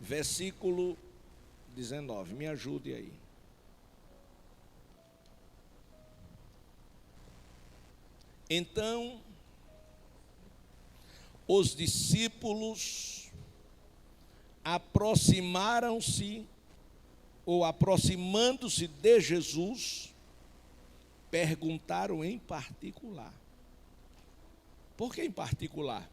versículo 19. Me ajude aí. Então, os discípulos aproximaram-se, ou aproximando-se de Jesus, perguntaram em particular. Por que em particular?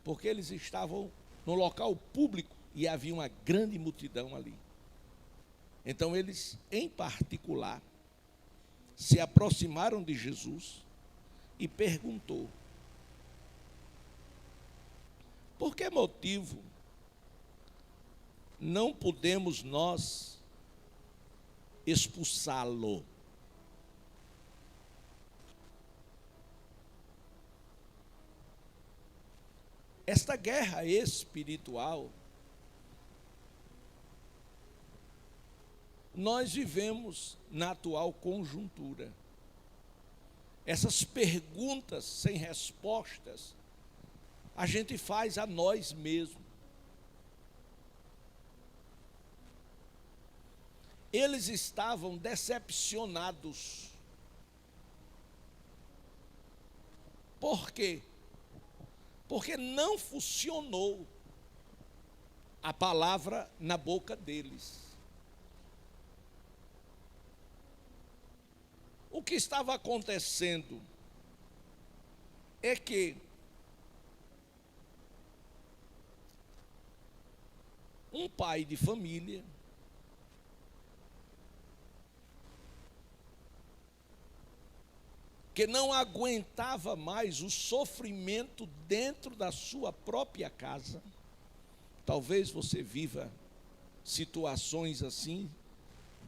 Porque eles estavam no local público e havia uma grande multidão ali. Então eles, em particular, se aproximaram de Jesus e perguntou: por que motivo não podemos nós expulsá-lo? Esta guerra espiritual, nós vivemos na atual conjuntura. Essas perguntas sem respostas, a gente faz a nós mesmos. Eles estavam decepcionados. Por quê? Porque não funcionou a palavra na boca deles. O que estava acontecendo é que um pai de família que não aguentava mais o sofrimento dentro da sua própria casa. Talvez você viva situações assim,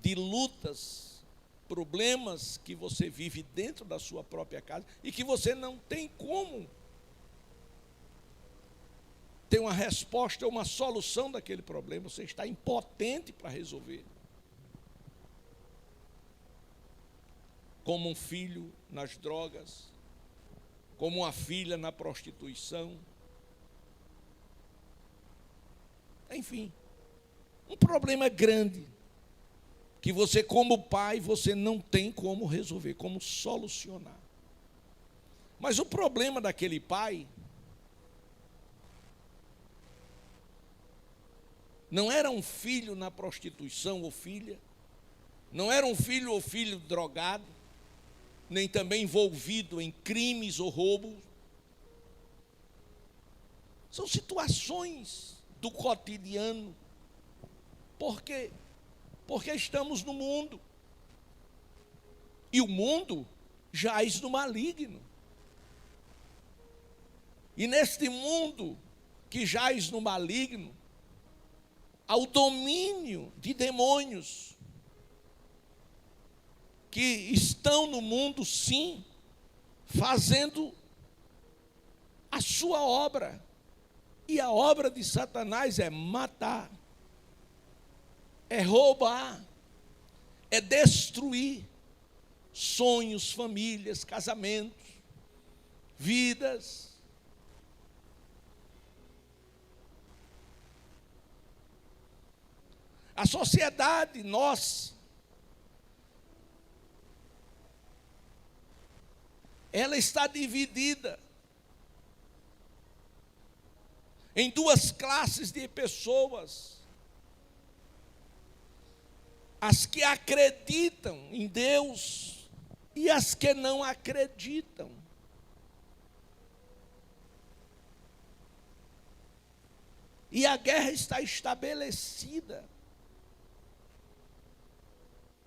de lutas, problemas que você vive dentro da sua própria casa e que você não tem como ter uma resposta, uma solução daquele problema, você está impotente para resolver. Como um filho nas drogas, como uma filha na prostituição. Enfim, um problema grande, que você como pai, você não tem como resolver, como solucionar. Mas o problema daquele pai não era um filho na prostituição ou filha, não era um filho ou filho drogado, nem também envolvido em crimes ou roubos. São situações do cotidiano. Por quê? Porque estamos no mundo. E o mundo jaz no maligno. E neste mundo que jaz no maligno, há o domínio de demônios que estão no mundo, sim, fazendo a sua obra. E a obra de Satanás é matar, é roubar, é destruir sonhos, famílias, casamentos, vidas. A sociedade, nós, ela está dividida em duas classes de pessoas: as que acreditam em Deus e as que não acreditam. E a guerra está estabelecida.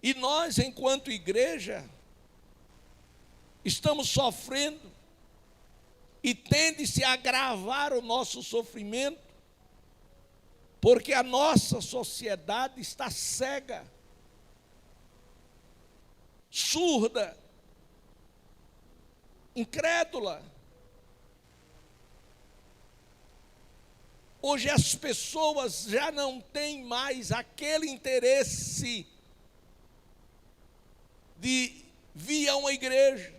E nós, enquanto igreja, estamos sofrendo e tende-se a agravar o nosso sofrimento, porque a nossa sociedade está cega, surda, incrédula. Hoje as pessoas já não têm mais aquele interesse de vir a uma igreja,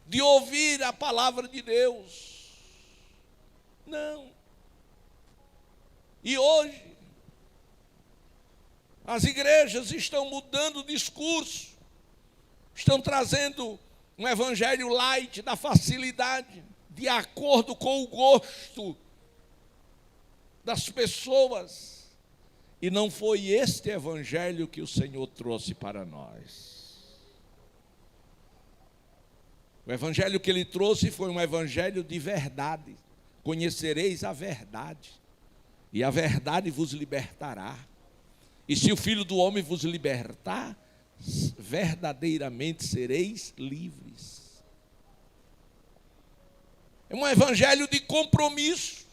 de ouvir a palavra de Deus. Não. E hoje, as igrejas estão mudando o discurso, estão trazendo um evangelho light, da facilidade, de acordo com o gosto das pessoas. E não foi este evangelho que o Senhor trouxe para nós. O evangelho que ele trouxe foi um evangelho de verdade. Conhecereis a verdade, e a verdade vos libertará. E se o Filho do Homem vos libertar, verdadeiramente sereis livres. É um evangelho de compromisso.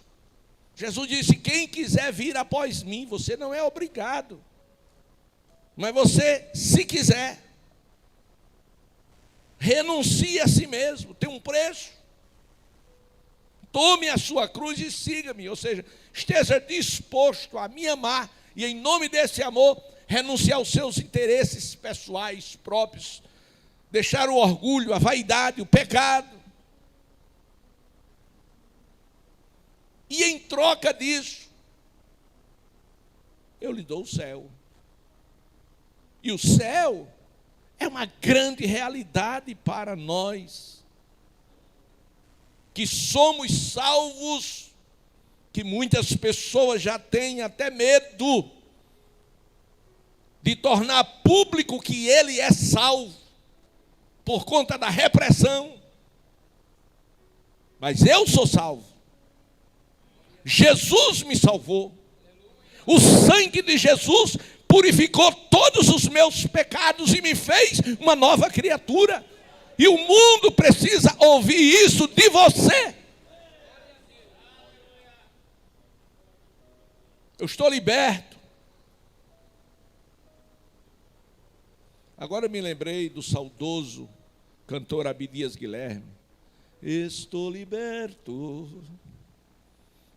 Jesus disse: quem quiser vir após mim, você não é obrigado, mas você, se quiser, renuncie a si mesmo, tem um preço. Tome a sua cruz e siga-me, ou seja, esteja disposto a me amar e, em nome desse amor, renunciar aos seus interesses pessoais próprios, deixar o orgulho, a vaidade, o pecado. E em troca disso, eu lhe dou o céu. E o céu é uma grande realidade para nós, que somos salvos, que muitas pessoas já têm até medo de tornar público que ele é salvo, por conta da repressão. Mas eu sou salvo. Jesus me salvou. O sangue de Jesus purificou todos os meus pecados e me fez uma nova criatura. E o mundo precisa ouvir isso de você. Eu estou liberto. Agora me lembrei do saudoso cantor Abdias Guilherme. Estou liberto,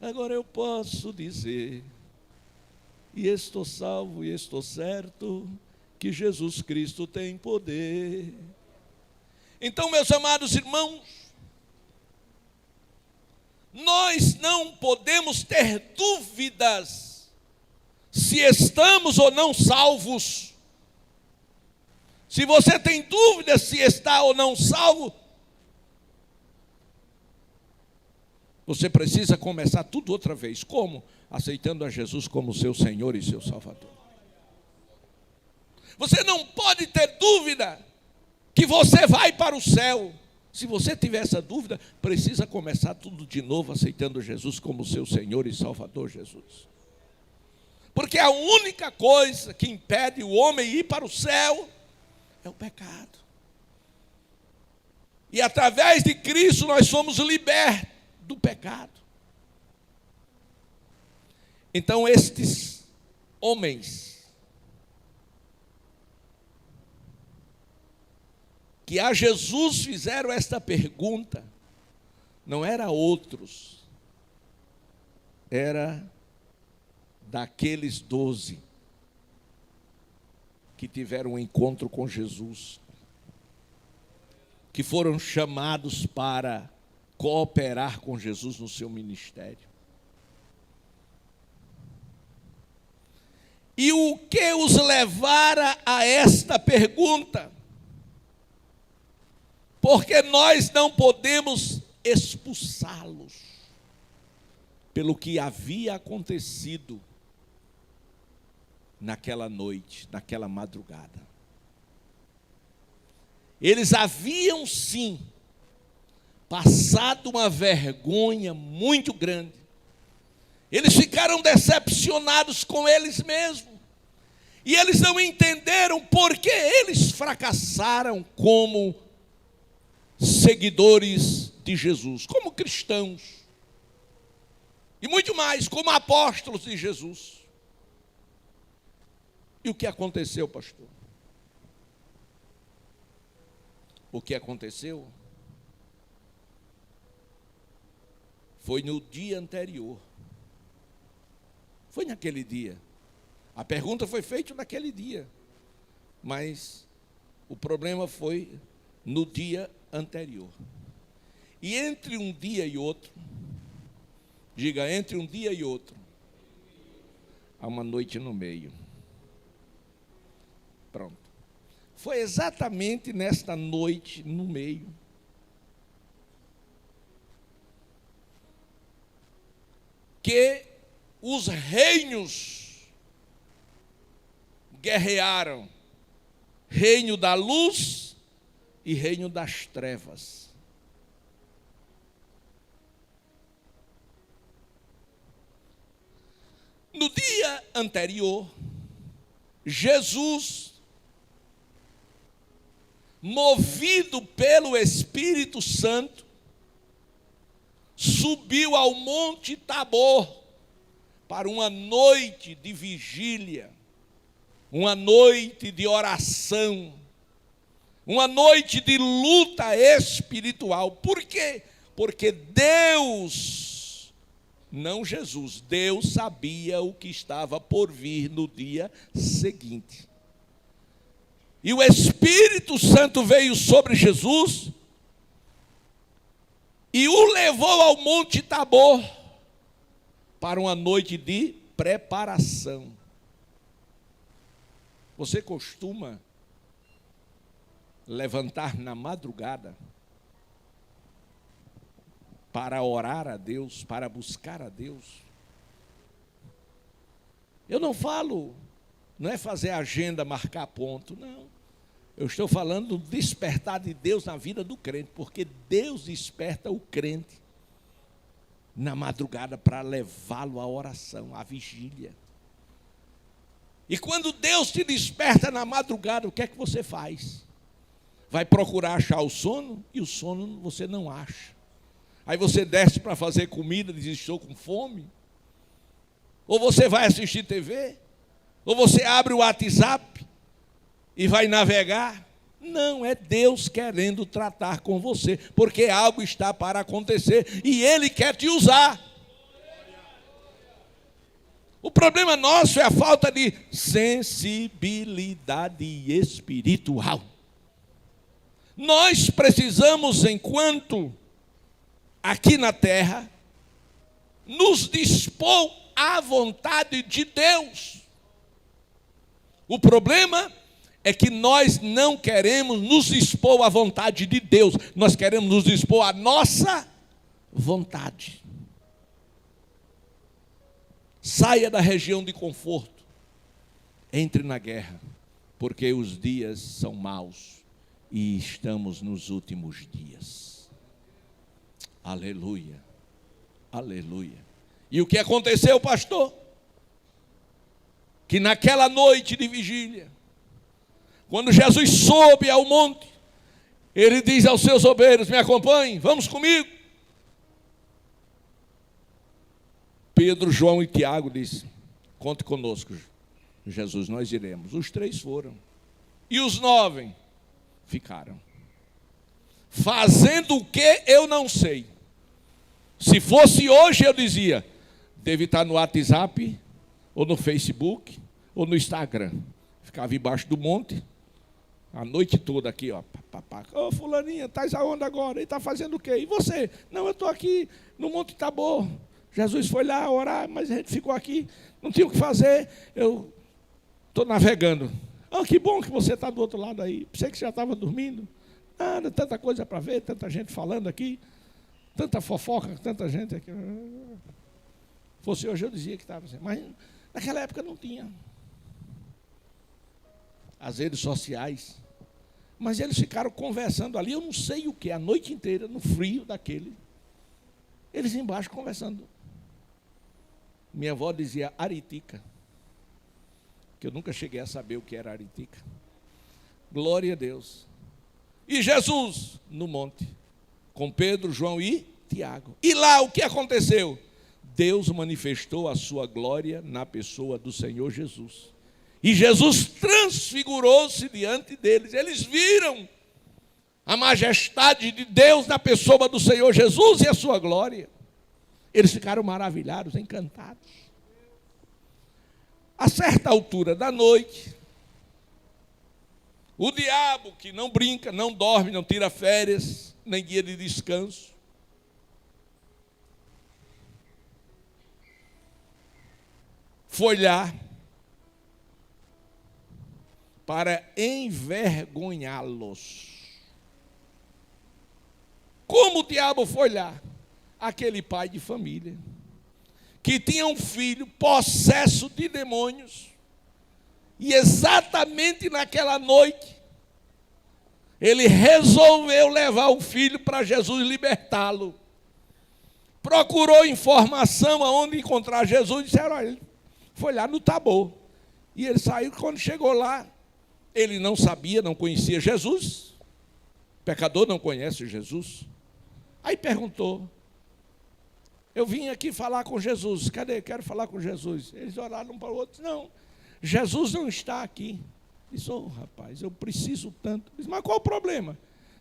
agora eu posso dizer, e estou salvo e estou certo, que Jesus Cristo tem poder. Então, meus amados irmãos, nós não podemos ter dúvidas se estamos ou não salvos. Se você tem dúvida se está ou não salvo, você precisa começar tudo outra vez. Como? Aceitando a Jesus como seu Senhor e seu Salvador. Você não pode ter dúvida que você vai para o céu. Se você tiver essa dúvida, precisa começar tudo de novo, aceitando Jesus como seu Senhor e Salvador Jesus. Porque a única coisa que impede o homem ir para o céu é o pecado. E através de Cristo nós somos libertos do pecado. Então estes homens que a Jesus fizeram esta pergunta, não era outros, era daqueles 12 que tiveram um encontro com Jesus, que foram chamados para cooperar com Jesus no seu ministério. E o que os levara a esta pergunta? Porque nós não podemos expulsá-los pelo que havia acontecido naquela noite, naquela madrugada. Eles haviam sim passado uma vergonha muito grande. Eles ficaram decepcionados com eles mesmos. E eles não entenderam por que eles fracassaram como seguidores de Jesus, como cristãos. E muito mais, como apóstolos de Jesus. E o que aconteceu, pastor? O que aconteceu foi no dia anterior. Foi naquele dia. A pergunta foi feita naquele dia. Mas o problema foi no dia anterior. E entre um dia e outro, diga, entre um dia e outro, há uma noite no meio. Pronto. Foi exatamente nesta noite no meio que os reinos guerrearam, reino da luz e reino das trevas. No dia anterior, Jesus, movido pelo Espírito Santo, subiu ao Monte Tabor para uma noite de vigília, uma noite de oração, uma noite de luta espiritual. Por quê? Porque Deus, não Jesus, Deus sabia o que estava por vir no dia seguinte. E o Espírito Santo veio sobre Jesus e o levou ao Monte Tabor para uma noite de preparação. Você costuma levantar na madrugada para orar a Deus, para buscar a Deus? Eu não falo, não é fazer agenda, marcar ponto, não. Eu estou falando do despertar de Deus na vida do crente, porque Deus desperta o crente na madrugada para levá-lo à oração, à vigília. E quando Deus te desperta na madrugada, o que é que você faz? Vai procurar achar o sono, e o sono você não acha. Aí você desce para fazer comida, diz: estou com fome. Ou você vai assistir TV, ou você abre o WhatsApp e vai navegar. Não, é Deus querendo tratar com você, porque algo está para acontecer e Ele quer te usar. O problema nosso é a falta de sensibilidade espiritual. Nós precisamos, enquanto aqui na terra, nos dispor à vontade de Deus. O problema é que nós não queremos nos dispor à vontade de Deus, nós queremos nos dispor à nossa vontade. Saia da região de conforto, entre na guerra, porque os dias são maus e estamos nos últimos dias. Aleluia, aleluia. E o que aconteceu, pastor? Que naquela noite de vigília, quando Jesus sobe ao monte, ele diz aos seus obreiros: me acompanhem, vamos comigo. Pedro, João e Tiago dizem: conte conosco, Jesus, nós iremos. Os 3 foram. E os 9 ficaram. Fazendo o que eu não sei. Se fosse hoje, eu dizia: deve estar no WhatsApp, ou no Facebook, ou no Instagram. Ficava embaixo do monte, a noite toda aqui, ó. Ô, fulaninha, estás aonde agora? Ele está fazendo o quê? E você? Não, eu estou aqui no Monte Tabor. Jesus foi lá orar, mas a gente ficou aqui, não tinha o que fazer. Eu estou navegando. Ah, que bom que você está do outro lado aí. Pensei que você já estava dormindo. Nada, tanta coisa para ver, tanta gente falando aqui, tanta fofoca, tanta gente aqui. Se fosse hoje, eu dizia que estava assim. Mas naquela época não tinha. As redes sociais. Mas eles ficaram conversando ali, eu não sei o que, a noite inteira, no frio daquele. Eles embaixo conversando. Minha avó dizia aritica, que eu nunca cheguei a saber o que era aritica. Glória a Deus. E Jesus no monte, com Pedro, João e Tiago. E lá o que aconteceu? Deus manifestou a sua glória na pessoa do Senhor Jesus. E Jesus transfigurou-se diante deles. Eles viram a majestade de Deus na pessoa do Senhor Jesus e a sua glória. Eles ficaram maravilhados, encantados. A certa altura da noite, o diabo, que não brinca, não dorme, não tira férias, nem dia de descanso, foi lá para envergonhá-los. Como o diabo foi lá? Aquele pai de família, que tinha um filho possesso de demônios, e exatamente naquela noite, ele resolveu levar o filho para Jesus libertá-lo. Procurou informação aonde encontrar Jesus, e disseram, olha, ele foi lá no Tabor. E ele saiu, quando chegou lá, ele não sabia, não conhecia Jesus. Pecador não conhece Jesus. Aí perguntou, eu vim aqui falar com Jesus, cadê? Quero falar com Jesus. Eles oraram um para o outro, não, Jesus não está aqui. Disse, rapaz, eu preciso tanto. Disse, mas qual o problema?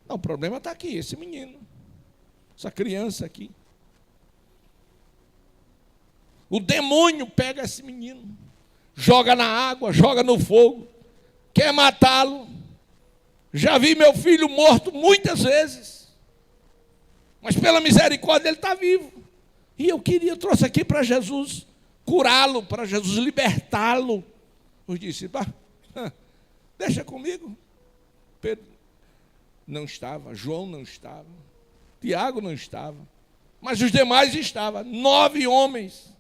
Não, o problema está aqui, esse menino, essa criança aqui. O demônio pega esse menino, joga na água, joga no fogo, quer matá-lo. Já vi meu filho morto muitas vezes, mas pela misericórdia ele está vivo. E eu trouxe aqui para Jesus curá-lo, para Jesus libertá-lo. Eu disse, deixa comigo. Pedro não estava, João não estava, Tiago não estava, mas os demais estavam, 9 homens.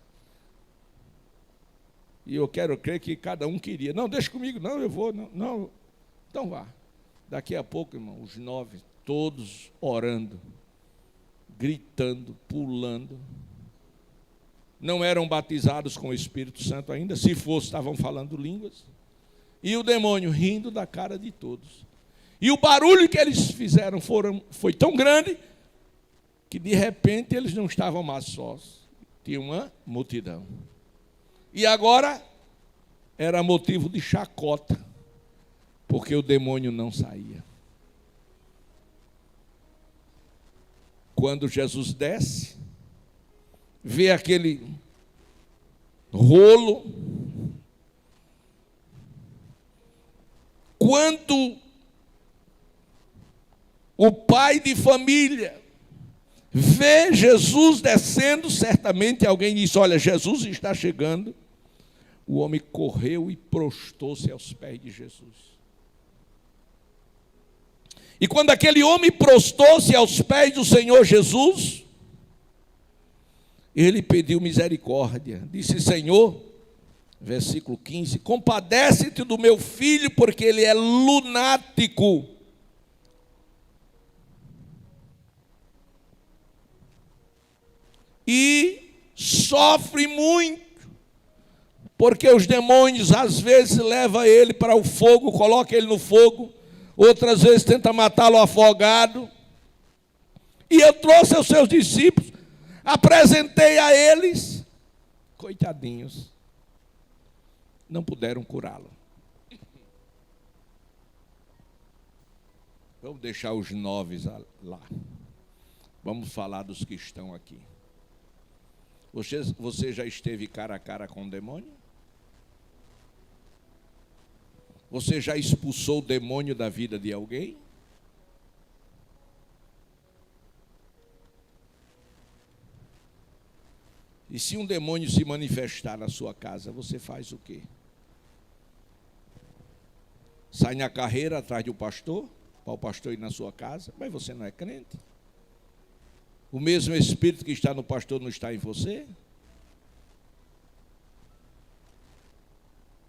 E eu quero crer que cada um queria. Não, deixa comigo, não, eu vou, não. Então vá. Daqui a pouco, irmão, os 9, todos orando, gritando, pulando. Não eram batizados com o Espírito Santo ainda, se fosse, estavam falando línguas. E o demônio rindo da cara de todos. E o barulho que eles fizeram foi tão grande que de repente eles não estavam mais sós. Tinha uma multidão. E agora era motivo de chacota, porque o demônio não saía. Quando Jesus desce, vê aquele rolo. Quando o pai de família vê Jesus descendo, certamente alguém disse, olha, Jesus está chegando. O homem correu e prostou-se aos pés de Jesus. E quando aquele homem prostou-se aos pés do Senhor Jesus, ele pediu misericórdia. Disse, Senhor, versículo 15, compadece-te do meu filho, porque ele é lunático. E sofre muito, porque os demônios às vezes levam ele para o fogo, colocam ele no fogo, outras vezes tentam matá-lo afogado. E eu trouxe aos seus discípulos, apresentei a eles, coitadinhos, não puderam curá-lo. Vamos deixar os 9 lá. Vamos falar dos que estão aqui. Você já esteve cara a cara com o demônio? Você já expulsou o demônio da vida de alguém? E se um demônio se manifestar na sua casa, você faz o quê? Sai na carreira atrás do pastor, para o pastor ir na sua casa, mas você não é crente. O mesmo Espírito que está no pastor não está em você?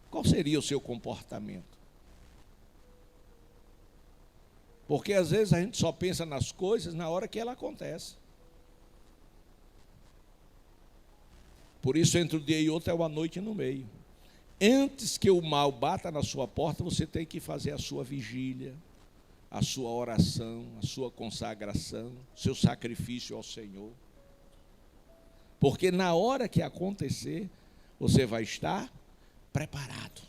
Qual seria o seu comportamento? Porque às vezes a gente só pensa nas coisas na hora que ela acontece. Por isso, entre um dia e outro é uma noite no meio. Antes que o mal bata na sua porta, você tem que fazer a sua vigília, a sua oração, a sua consagração, seu sacrifício ao Senhor. Porque na hora que acontecer, você vai estar preparado.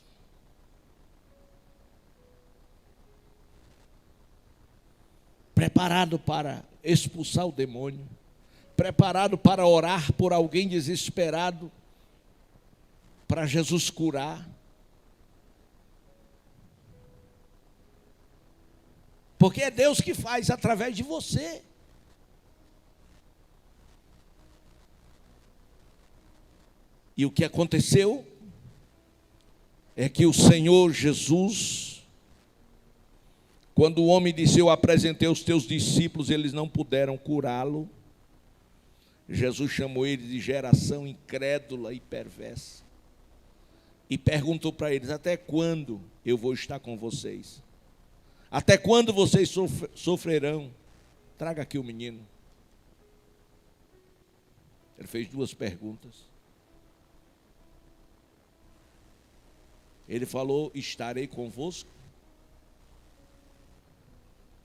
Preparado para expulsar o demônio, preparado para orar por alguém desesperado, para Jesus curar. Porque é Deus que faz através de você. E o que aconteceu é que o Senhor Jesus, quando o homem disse: eu apresentei os teus discípulos, eles não puderam curá-lo, Jesus chamou eles de geração incrédula e perversa e perguntou para eles: até quando eu vou estar com vocês? Até quando vocês sofrerão? Traga aqui o menino. Ele fez duas perguntas. Ele falou: estarei convosco?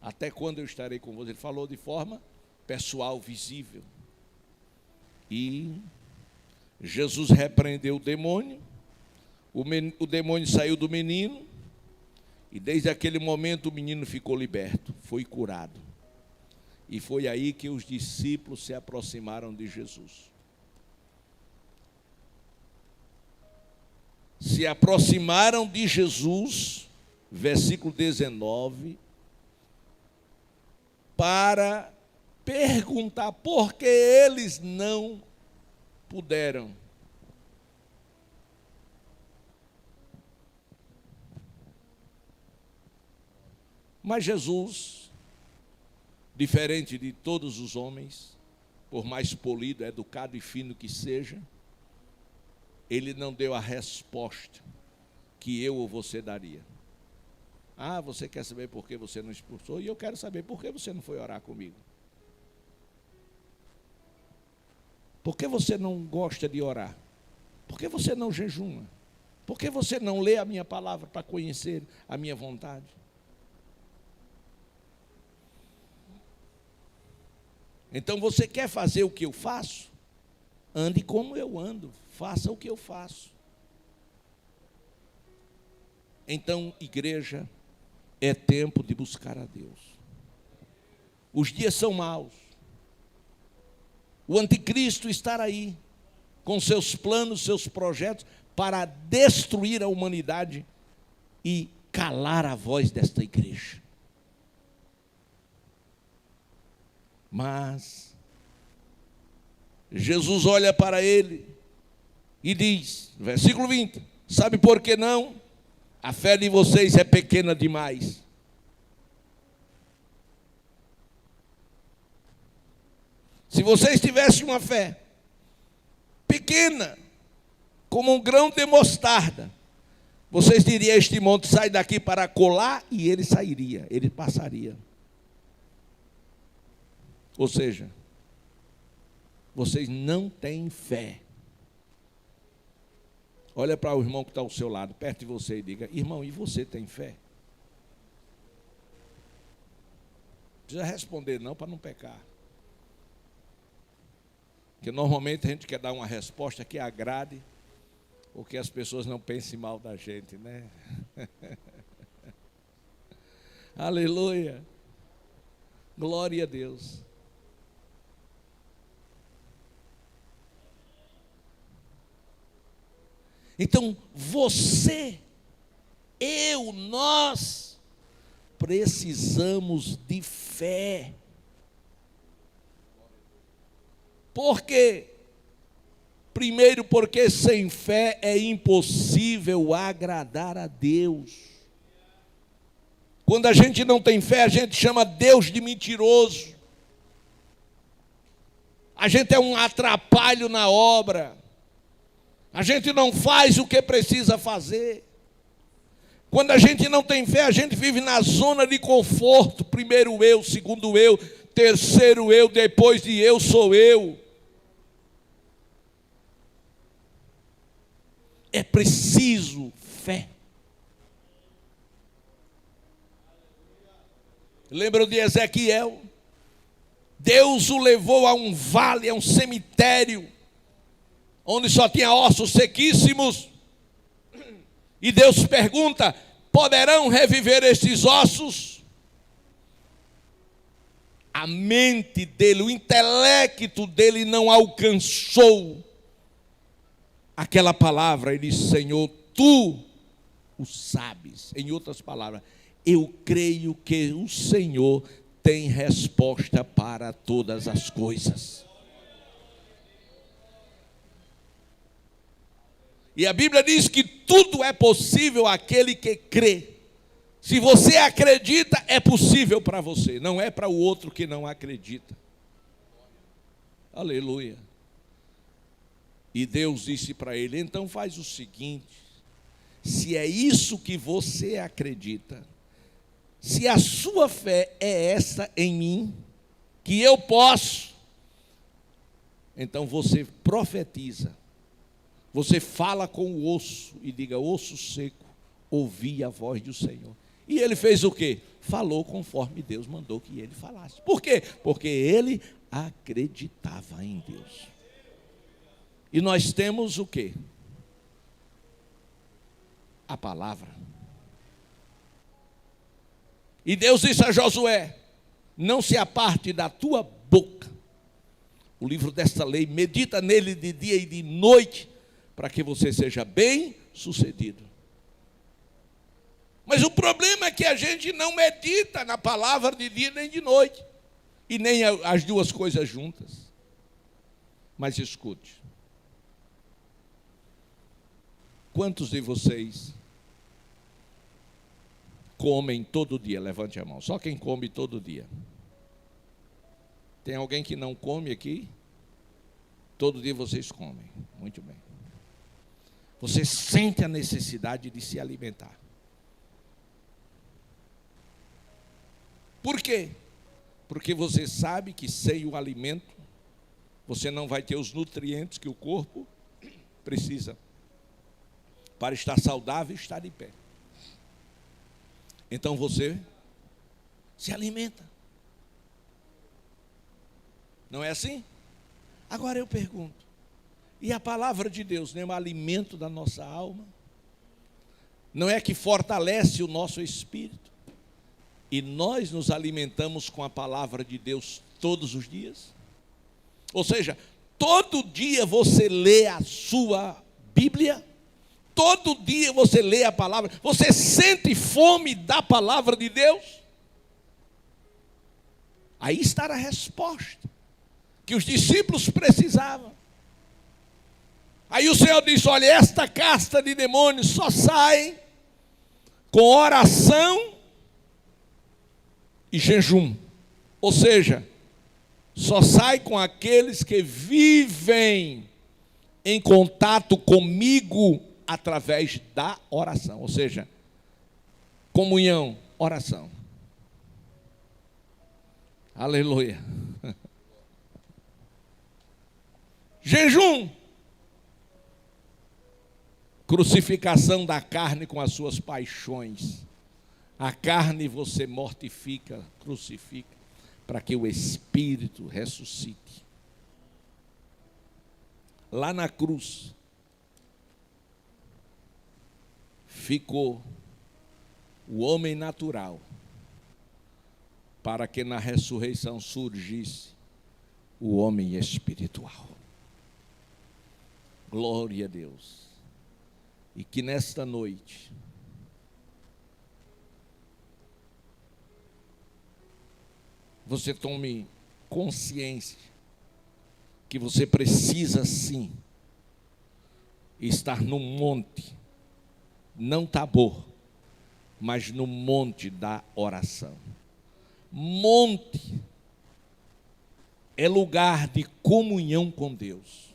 Até quando eu estarei convosco? Ele falou de forma pessoal, visível. E Jesus repreendeu o demônio. O demônio saiu do menino. E desde aquele momento o menino ficou liberto, foi curado. E foi aí que os discípulos se aproximaram de Jesus. Se aproximaram de Jesus, versículo 19, para perguntar por que eles não puderam. Mas Jesus, diferente de todos os homens, por mais polido, educado e fino que seja, ele não deu a resposta que eu ou você daria. Ah, você quer saber por que você não expulsou? E eu quero saber por que você não foi orar comigo. Por que você não gosta de orar? Por que você não jejuma? Por que você não lê a minha palavra para conhecer a minha vontade? Então você quer fazer o que eu faço? Ande como eu ando, faça o que eu faço. Então, igreja, é tempo de buscar a Deus. Os dias são maus. O anticristo está aí, com seus planos, seus projetos, para destruir a humanidade e calar a voz desta igreja. Mas Jesus olha para ele e diz, versículo 20, sabe por que não? A fé de vocês é pequena demais. Se vocês tivessem uma fé pequena, como um grão de mostarda, vocês diriam: este monte sai daqui para colar, e ele sairia, ele passaria. Ou seja, vocês não têm fé. Olha para o irmão que está ao seu lado, perto de você, e diga: irmão, e você tem fé? Não precisa responder não, para não pecar. Porque normalmente a gente quer dar uma resposta que agrade, ou que as pessoas não pensem mal da gente, né? Aleluia. Glória a Deus. Então, você, eu, nós, precisamos de fé. Por quê? Primeiro, porque sem fé é impossível agradar a Deus. Quando a gente não tem fé, a gente chama Deus de mentiroso. A gente é um atrapalho na obra. A gente não faz o que precisa fazer. Quando a gente não tem fé, a gente vive na zona de conforto. Primeiro eu, segundo eu, terceiro eu, depois de eu sou eu. É preciso fé. Lembram de Ezequiel? Deus o levou a um vale, a um cemitério, onde só tinha ossos sequíssimos. E Deus pergunta: poderão reviver estes ossos? A mente dele, o intelecto dele não alcançou aquela palavra. Ele disse: Senhor, tu o sabes. Em outras palavras, eu creio que o Senhor tem resposta para todas as coisas. E a Bíblia diz que tudo é possível àquele que crê. Se você acredita, é possível para você, não é para o outro que não acredita. Aleluia. E Deus disse para ele: então faz o seguinte, se é isso que você acredita, se a sua fé é essa em mim, que eu posso, então você profetiza, você fala com o osso e diga: osso seco, ouvi a voz do Senhor. E ele fez o quê? Falou conforme Deus mandou que ele falasse. Por quê? Porque ele acreditava em Deus. E nós temos o quê? A palavra. E Deus disse a Josué: não se aparte da tua boca o livro desta lei, medita nele de dia e de noite, para que você seja bem sucedido. Mas o problema é que a gente não medita na palavra de dia nem de noite, e nem as duas coisas juntas. Mas escute, quantos de vocês comem todo dia? Levante a mão. Só quem come todo dia. Tem alguém que não come aqui? Todo dia vocês comem. Muito bem. Você sente a necessidade de se alimentar. Por quê? Porque você sabe que sem o alimento você não vai ter os nutrientes que o corpo precisa para estar saudável e estar de pé. Então você se alimenta. Não é assim? Agora eu pergunto: e a palavra de Deus não é um alimento da nossa alma? Não é que fortalece o nosso espírito? E nós nos alimentamos com a palavra de Deus todos os dias? Ou seja, todo dia você lê a sua Bíblia? Todo dia você lê a palavra? Você sente fome da palavra de Deus? Aí está a resposta que os discípulos precisavam. Aí o Senhor disse: olha, esta casta de demônios só sai com oração e jejum. Ou seja, só sai com aqueles que vivem em contato comigo através da oração. Ou seja, comunhão, oração. Aleluia. Jejum. Crucificação da carne com as suas paixões. A carne você mortifica, crucifica, para que o espírito ressuscite. Lá na cruz ficou o homem natural, para que na ressurreição surgisse o homem espiritual. Glória a Deus. E que nesta noite você tome consciência que você precisa sim estar no monte, não Tabor, mas no monte da oração. Monte é lugar de comunhão com Deus.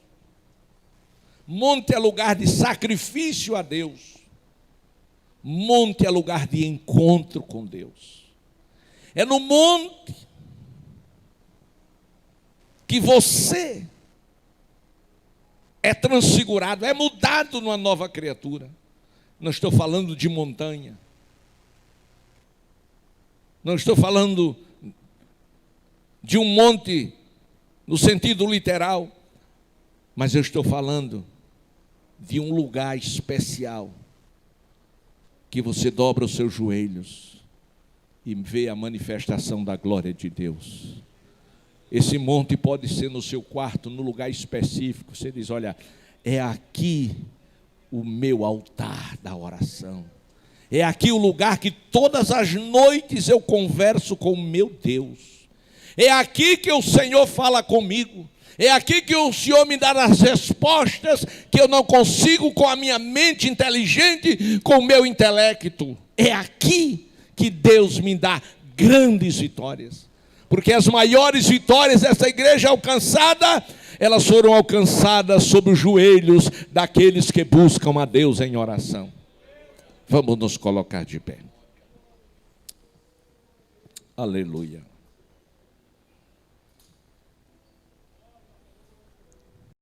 Monte é lugar de sacrifício a Deus. Monte é lugar de encontro com Deus. É no monte que você é transfigurado, é mudado numa nova criatura. Não estou falando de montanha. Não estou falando de um monte no sentido literal, mas eu estou falando de um lugar especial que você dobra os seus joelhos e vê a manifestação da glória de Deus. Esse monte pode ser no seu quarto, no lugar específico. Você diz: olha, é aqui o meu altar da oração. É aqui o lugar que todas as noites eu converso com o meu Deus. É aqui que o Senhor fala comigo. É aqui que o Senhor me dá as respostas que eu não consigo com a minha mente inteligente, com o meu intelecto. É aqui que Deus me dá grandes vitórias. Porque as maiores vitórias dessa igreja alcançada, elas foram alcançadas sob os joelhos daqueles que buscam a Deus em oração. Vamos nos colocar de pé. Aleluia.